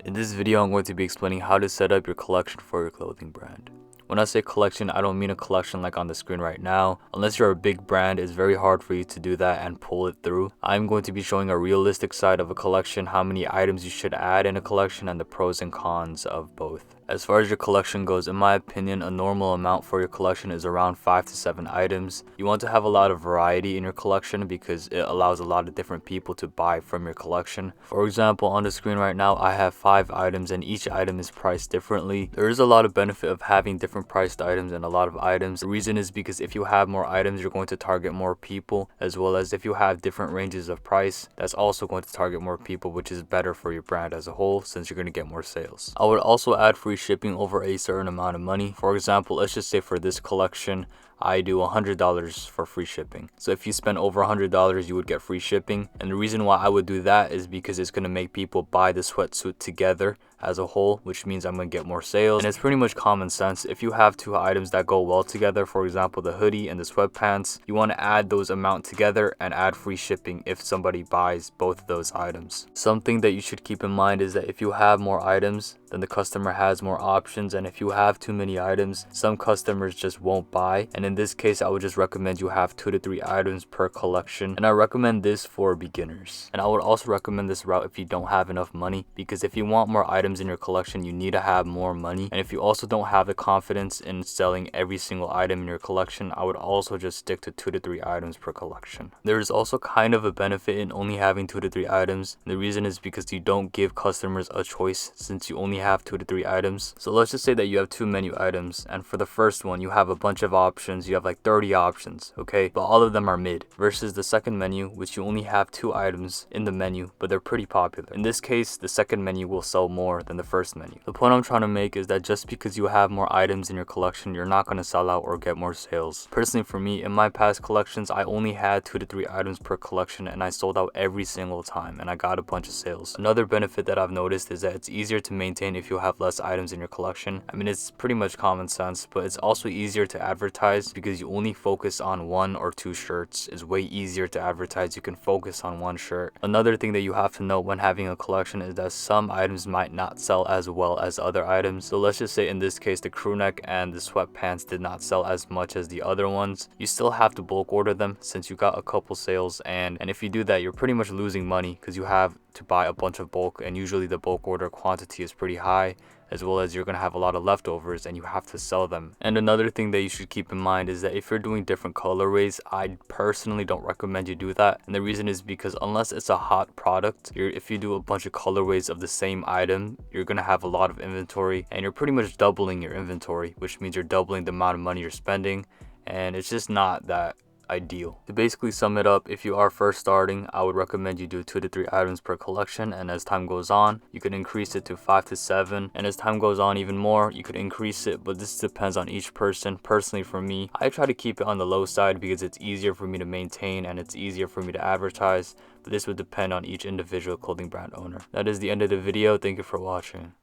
In this video, I'm going to be explaining how to set up your collection for your clothing brand. When I say collection, I don't mean a collection like on the screen right now. Unless you're a big brand, it's very hard for you to do that and pull it through. I'm going to be showing a realistic side of a collection, how many items you should add in a collection, and the pros and cons of both. As far as your collection goes, in my opinion, a normal amount for your collection is around 5 to 7 items. You want to have a lot of variety in your collection because it allows a lot of different people to buy from your collection. For example, on the screen right now, I have 5 items and each item is priced differently. There is a lot of benefit of having different priced items and a lot of items. The reason is because if you have more items, you're going to target more people, as well as if you have different ranges of price, that's also going to target more people, which is better for your brand as a whole since you're going to get more sales. I would also add free shipping over a certain amount of money. For example, let's just say for this collection, I do $100 for free shipping. So if you spend over $100, you would get free shipping. And the reason why I would do that is because it's going to make people buy the sweatsuit together as a whole, which means I'm going to get more sales. And it's pretty much common sense. If you have 2 items that go well together, for example, the hoodie and the sweatpants, you want to add those amount together and add free shipping if somebody buys both of those items. Something that you should keep in mind is that if you have more items, then the customer has more options, and if you have too many items, some customers just won't buy. And in this case, I would just recommend you have 2 to 3 items per collection, and I recommend this for beginners. And I would also recommend this route if you don't have enough money, because if you want more items in your collection, you need to have more money. And if you also don't have the confidence in selling every single item in your collection, I would also just stick to 2 to 3 items per collection. There is also kind of a benefit in only having 2 to 3 items. The reason is because you don't give customers a choice since you only have 2 to 3 items. So let's just say that you have 2 menu items, and for the first one you have a bunch of options. You have like 30 options, okay, but all of them are mid, versus the second menu, which you only have 2 items in the menu, but they're pretty popular. In this case, the second menu will sell more than the first menu. The point I'm trying to make is that just because you have more items in your collection, you're not going to sell out or get more sales. Personally, for me, in my past collections, I only had 2 to 3 items per collection, and I sold out every single time, and I got a bunch of sales. Another benefit that I've noticed is that it's easier to maintain if you have less items in your collection. I mean, it's pretty much common sense, but it's also easier to advertise because you only focus on 1 or 2 shirts. It's way easier to advertise. You can focus on 1 shirt. Another thing that you have to know when having a collection is that some items might not sell as well as other items. So let's just say in this case, the crew neck and the sweatpants did not sell as much as the other ones. You still have to bulk order them since you got a couple sales, and if you do that, you're pretty much losing money because you have to buy a bunch of bulk, and usually the bulk order quantity is pretty high, as well as you're going to have a lot of leftovers and you have to sell them. And another thing that you should keep in mind is that if you're doing different colorways, I personally don't recommend you do that. And the reason is because unless it's a hot product, if you do a bunch of colorways of the same item, you're going to have a lot of inventory, and you're pretty much doubling your inventory, which means you're doubling the amount of money you're spending, and it's just not that ideal. To basically sum it up, if you are first starting, I would recommend you do 2 to 3 items per collection, and as time goes on, you could increase it to 5 to 7, and as time goes on even more, you could increase it, but this depends on each person. Personally, for me, I try to keep it on the low side because it's easier for me to maintain and it's easier for me to advertise, but this would depend on each individual clothing brand owner. That is the end of the video. Thank you for watching.